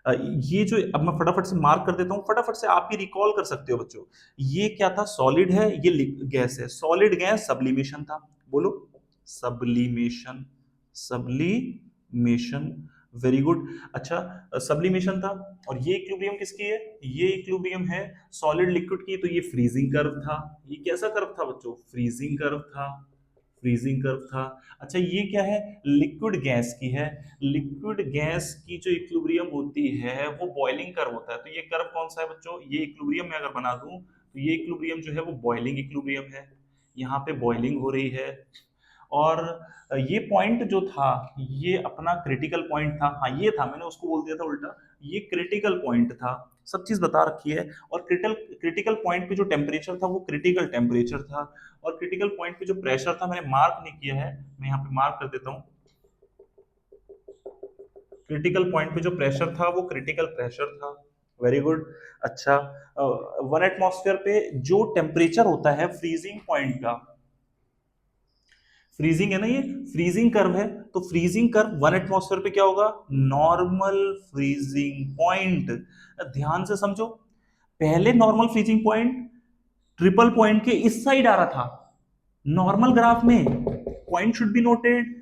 ये जो, अब मैं फटाफट से मार्क कर देता हूँ, फटाफट से आप ही रिकॉल कर सकते हो बच्चों। ये क्या था, सॉलिड है, ये गैस है, सॉलिड गैस सब्लिमेशन था, बोलो सब्लिमेशन, सब्लिमेशन, वेरी गुड। अच्छा, सब्लिमेशन था, और ये इक्विलिब्रियम किसकी है, ये इक्विलिब्रियम है सॉलिड लिक्विड की, तो ये फ्रीजिंग कर्व था। ये कैसा कर्व था बच्चों, फ्रीजिंग कर्व था, फ्रीजिंग कर्व था। अच्छा, ये क्या है, लिक्विड गैस की है, लिक्विड गैस की जो इक्विलिब्रियम होती है वो बॉइलिंग कर्व होता है। तो ये कर्व कौन सा है बच्चों, ये इक्विलिब्रियम में अगर बना दूं तो ये इक्विलिब्रियम जो है वो बॉइलिंग इक्विलिब्रियम है, यहाँ पे बॉइलिंग हो रही है। और ये पॉइंट जो था ये अपना क्रिटिकल पॉइंट था, हाँ ये था, मैंने उसको बोल दिया था उल्टा, ये क्रिटिकल पॉइंट था, सब चीज बता रखी है। और क्रिटिकल क्रिटिकल पॉइंट पे जो टेम्परेचर था वो क्रिटिकल टेम्परेचर था, और क्रिटिकल पॉइंट पे जो प्रेशर था मैंने मार्क नहीं किया है, मैं यहाँ पे मार्क कर देता हूँ। क्रिटिकल पॉइंट पे जो प्रेशर था वो क्रिटिकल प्रेशर था, वेरी गुड। अच्छा, वन एटमॉस्फेयर पे जो टेम्परेचर होता है फ्रीजिंग पॉइंट का, फ्रीजिंग है ना, ये फ्रीजिंग कर्व है, तो फ्रीजिंग कर्व वन एटमॉस्फेयर पे क्या होगा, नॉर्मल फ्रीजिंग पॉइंट। ध्यान से समझो, पहले normal freezing point triple point के इस साइड आ रहा था, नॉर्मल ग्राफ में point should be noted,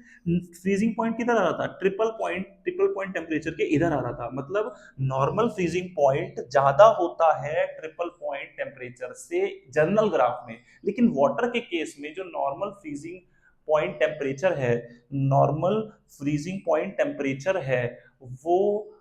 freezing point किधर आ रहा था, ट्रिपल पॉइंट टेम्परेचर के इधर आ रहा था, मतलब नॉर्मल फ्रीजिंग पॉइंट ज्यादा होता है ट्रिपल पॉइंट टेम्परेचर से जनरल ग्राफ में। लेकिन वाटर के केस में जो नॉर्मल फ्रीजिंग पॉइंट टेम्परेचर है, नॉर्मल फ्रीजिंग पॉइंट टेम्परेचर है, वो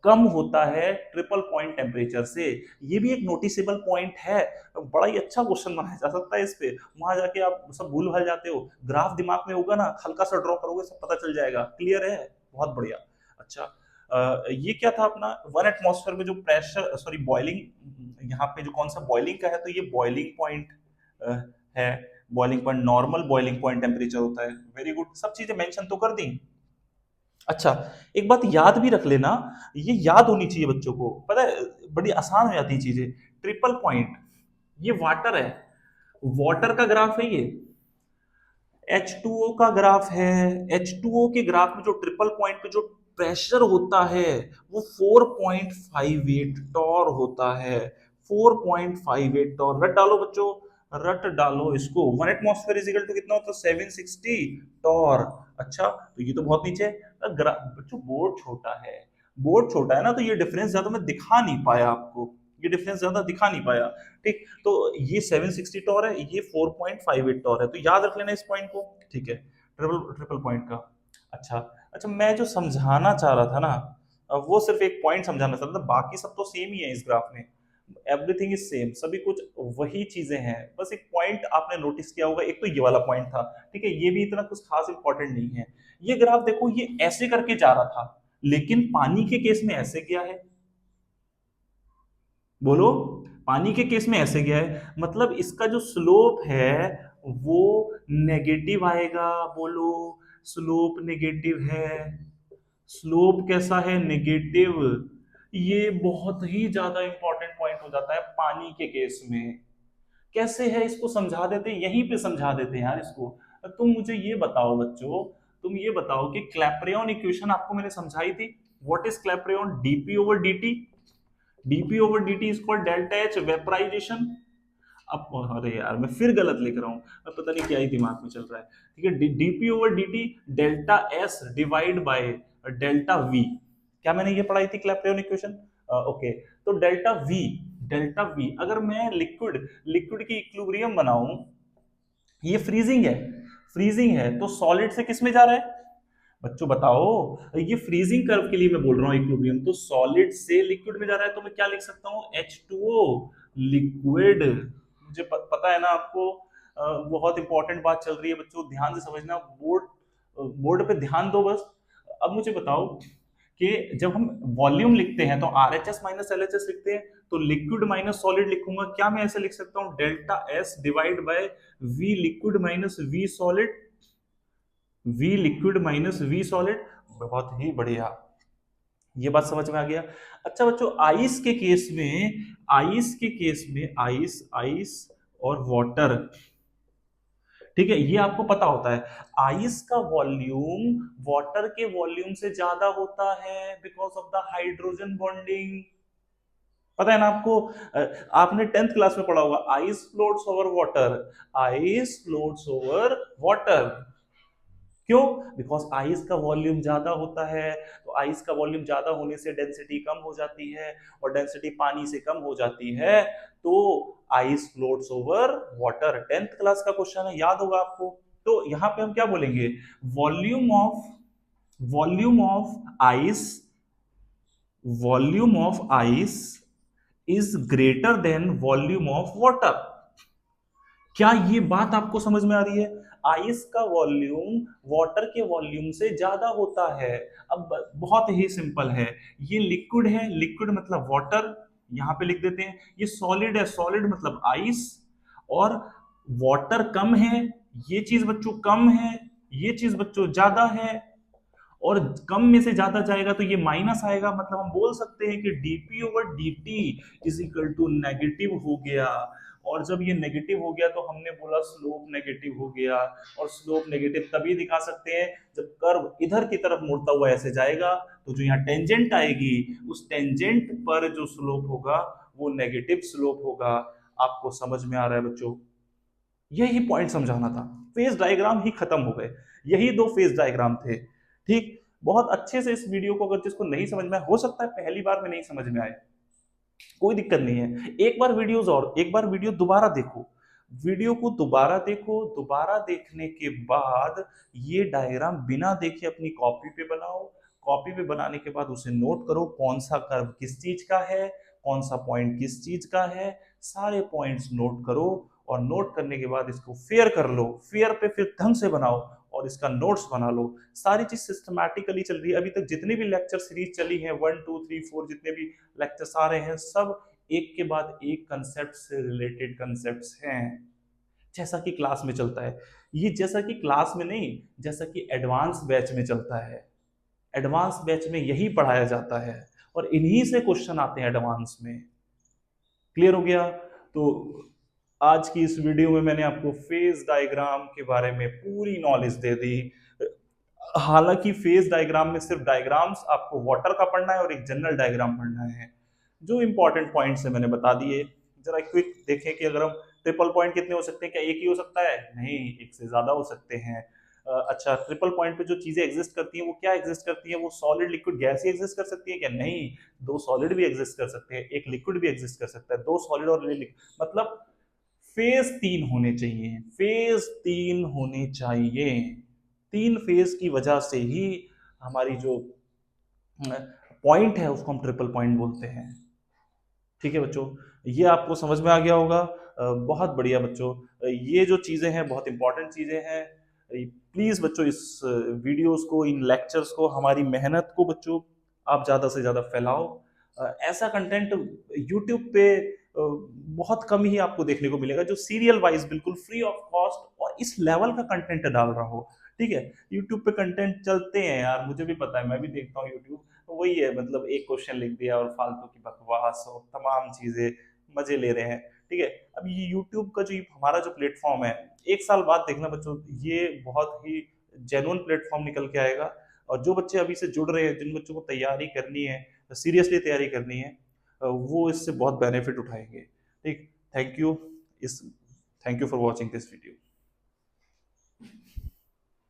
कम होता है ट्रिपल पॉइंट टेम्परेचर से। ये भी एक नोटिसेबल पॉइंट है, बड़ा ही अच्छा क्वेश्चन बनाया जा सकता है इस पे, वहां जाके आप सब भूल भाल जाते हो, ग्राफ दिमाग में होगा ना, हल्का सा ड्रॉ करोगे सब पता चल जाएगा, क्लियर है, बहुत बढ़िया। अच्छा, ये क्या था अपना, वन एटमॉस्फेयर में जो प्रेशर, सॉरी बॉइलिंग, यहाँ पे जो कौन सा बॉइलिंग का है, तो ये बॉइलिंग पॉइंट है, boiling point, normal boiling point temperature होता है, वेरी गुड, सब चीजें मेंशन तो कर दी। अच्छा, एक बात याद भी रख लेना, ये याद होनी चाहिए बच्चों को, पता है बड़ी आसान हो जाती है चीजें। ट्रिपल पॉइंट, ये वाटर है, वाटर का ग्राफ है ये, H2O का ग्राफ है, H2O के ग्राफ में जो ट्रिपल पॉइंट पे जो प्रेशर होता है वो 4.58 टॉर होता है, 4.58 टॉर, रट डालो बच्चों, रट डालो इसको, one atmosphere is equal to कितना होता है, 760 टॉर। अच्छा, तो ये तो बहुत नीचे है, बच्चों बोर्ड छोटा है, बोर्ड छोटा है ना, तो ये डिफरेंस ज्यादा मैं दिखा नहीं पाया आपको, ये डिफरेंस ज्यादा दिखा नहीं पाया। ठीक, तो ये 760 टॉर है, ये 4.58 टॉर है, तो याद रख लेना इस पॉइंट को। ठीक है, ट्रिपल ट्रिपल पॉइंट का। अच्छा, अच्छा, मैं जो समझाना चाह रहा था ना, वो सिर्फ एक पॉइंट समझाना चाहता था, बाकी सब तो सेम ही है इस ग्राफ में, एवरीथिंग इज सेम, सभी कुछ वही चीजें हैं, बस एक पॉइंट आपने नोटिस किया होगा, एक तो ये वाला पॉइंट था, ठीक है, ये भी इतना कुछ खास इंपॉर्टेंट नहीं है। ये ग्राफ देखो, ये ऐसे करके जा रहा था, लेकिन पानी के केस में ऐसे गया है, बोलो, पानी के केस में ऐसे गया है, मतलब इसका जो स्लोप है वो नेगेटिव आएगा, बोलो, स्लोप नेगेटिव है, स्लोप कैसा है, नेगेटिव। ये बहुत ही ज्यादा इंपॉर्टेंट पॉइंट हो जाता है पानी के केस में। कैसे है इसको समझा देते, यहीं पे समझा देते हैं यार इसको। तुम मुझे ये बताओ बच्चों, तुम ये बताओ कि क्लैपेरॉन इक्वेशन आपको मैंने समझाई थी, what is Clapeyron, DP over DT, DP over DT is called delta H vaporisation. अब अरे यार मैं फिर गलत लिख रहा हूँ, अब पता नहीं क्या ही दिमाग में चल रहा है, ठीक है, DP over DT delta S divide by delta V. क्या मैंने ये पढ़ाई थी क्लैपेरॉन इक्वेशन? ओके, तो डेल्टा वी, डेल्टा वी अगर मैं लिक्विड लिक्विड की इक्विलिब्रियम बनाऊं, ये फ्रीजिंग है, फ्रीजिंग है, तो सॉलिड से किस में जा रहा है बच्चों बताओ, ये फ्रीजिंग कर्व के लिए मैं बोल रहा हूँ इक्विलिब्रियम, तो सॉलिड से लिक्विड में जा रहा है, तो मैं क्या लिख सकता हूँ, H2O लिक्विड। मुझे पता है ना आपको, बहुत इंपॉर्टेंट बात चल रही है बच्चों, ध्यान से समझना, बोर्ड पे ध्यान दो बस। अब मुझे बताओ कि जब हम वॉल्यूम लिखते हैं तो RHS माइनस LHS लिखते हैं, तो लिक्विड माइनस सॉलिड लिखूंगा, क्या मैं ऐसे लिख सकता हूँ, delta S divide by V liquid minus V solid, V liquid minus V solid. बहुत ही बढ़िया, ये बात समझ में आ गया। अच्छा बच्चों, आइस के केस में, आइस के केस में, आइस, आइस और वाटर, ठीक है, ये आपको पता होता है, आइस का वॉल्यूम वाटर के वॉल्यूम से ज्यादा होता है because of the hydrogen bonding. पता है ना आपको, आपने 10th क्लास में पढ़ा होगा, ice floats over water, ice floats over water. क्यों? बिकॉज आइस का वॉल्यूम ज्यादा होता है, तो आइस का वॉल्यूम ज्यादा होने से डेंसिटी कम हो जाती है, और डेंसिटी पानी से कम हो जाती है, तो ice floats over water. 10th class का क्वेश्चन है, याद होगा आपको। तो यहां पे हम क्या बोलेंगे, volume of, volume of ice, volume of ice is greater than volume of water. क्या ये बात आपको समझ में आ रही है? आइस का वॉल्यूम वाटर के वॉल्यूम से ज्यादा होता है। अब बहुत ही सिंपल है, ये लिक्विड है, लिक्विड मतलब वाटर, यहां पे लिख देते हैं, ये सॉलिड है, सॉलिड मतलब आइस, और वाटर कम है, ये चीज बच्चों कम है, ये चीज बच्चों ज्यादा है, और कम में से ज्यादा जाएगा तो ये माइनस आएगा, मतलब हम बोल सकते हैं कि DP over DT is equal to negative हो गया। और जब ये नेगेटिव हो गया तो हमने बोला स्लोप नेगेटिव हो गया, और स्लोप नेगेटिव तभी दिखा सकते हैं जब कर्व इधर की तरफ मुड़ता हुआ ऐसे जाएगा, तो जो यहाँ टेंजेंट आएगी उस टेंजेंट पर जो स्लोप होगा वो नेगेटिव स्लोप होगा। आपको समझ में आ रहा है बच्चों? यही पॉइंट समझाना था, फेज डायग्राम ही खत्म हो गए, यही दो फेज डायग्राम थे, ठीक। बहुत अच्छे से इस वीडियो को अगर जिसको नहीं समझ में आया, हो सकता है पहली बार में नहीं समझ में आए, कोई दिक्कत नहीं है, एक बार वीडियोस और एक बार वीडियो दोबारा देखो, वीडियो को दोबारा देखो, दोबारा देखने के बाद ये डायग्राम बिना देखे अपनी कॉपी पे बनाओ, कॉपी पे बनाने के बाद उसे नोट करो, कौन सा कर्व किस चीज का है, कौन सा पॉइंट किस चीज का है, सारे पॉइंट्स नोट करो, और नोट करने के बाद इसको फेयर कर लो, फेयर पे फिर ढंग से बनाओ, और इसका नोट्स बना लो। सारी चीज सिस्टमैटिकली चल रही है, अभी तक जितने भी लेक्चर सीरीज चली है, 1 2 3 4 जितने भी लेक्चर्स आ रहे हैं, सब एक के बाद एक कंसेप्ट से रिलेटेड कंसेप्ट्स हैं, जैसा कि क्लास में चलता है। ये जैसा कि क्लास में नहीं, जैसा कि एडवांस बैच में चलता है, एडवांस बैच में यही पढ़ाया जाता है, और इन्हीं से क्वेश्चन आते हैं एडवांस में। क्लियर हो गया? तो आज की इस वीडियो में मैंने आपको फेज डायग्राम के बारे में पूरी नॉलेज दे दी। हालांकि फेज डायग्राम में सिर्फ डायग्राम्स आपको वाटर का पढ़ना है और एक जनरल डायग्राम पढ़ना है, जो इंपॉर्टेंट पॉइंट्स है मैंने बता दिए। जरा क्विक देखें कि अगर हम ट्रिपल पॉइंट कितने हो सकते हैं, क्या एक ही हो सकता है? नहीं, एक से ज्यादा हो सकते हैं। अच्छा, ट्रिपल पॉइंट पे जो चीजें एग्जिस्ट करती हैं वो क्या एग्जिस्ट करती हैं? वो सॉलिड लिक्विड गैस ही एग्जिस्ट कर सकती है क्या? नहीं, दो सॉलिड भी एग्जिस्ट कर सकते हैं, एक लिक्विड भी एग्जिस्ट कर सकता है, दो सॉलिड और मतलब फेज 3 होने चाहिए, फेज 3 होने चाहिए, 3 फेज की वजह से ही हमारी जो पॉइंट है उसको हम ट्रिपल पॉइंट बोलते हैं। ठीक है बच्चों, ये आपको समझ में आ गया होगा। बहुत बढ़िया बच्चों, ये जो चीजें हैं बहुत इंपॉर्टेंट चीजें हैं। प्लीज बच्चों इस वीडियोस को, इन लेक्चर्स को, हमारी मेहनत को बच्चों आप ज्यादा से ज्यादा फैलाओ। ऐसा कंटेंट यूट्यूब पे बहुत कम ही आपको देखने को मिलेगा जो सीरियल वाइज बिल्कुल फ्री ऑफ कॉस्ट और इस लेवल का कंटेंट डाल रहा हो। ठीक है, यूट्यूब पे कंटेंट चलते हैं यार, मुझे भी पता है, मैं भी देखता हूँ यूट्यूब। तो वही है, मतलब एक क्वेश्चन लिख दिया और फालतू की बकवास और तमाम चीजें मजे ले रहे हैं। ठीक है, अब ये यूट्यूब का जो हमारा जो प्लेटफॉर्म है, एक साल बाद देखना बच्चों, ये बहुत ही जेन्युइन प्लेटफॉर्म निकल के आएगा। और जो बच्चे अभी से जुड़ रहे हैं, जिन बच्चों को तैयारी करनी है, सीरियसली तैयारी करनी है, वो इससे बहुत बेनिफिट उठाएंगे। ठीक, थैंक यू। इस thank you for watching this video.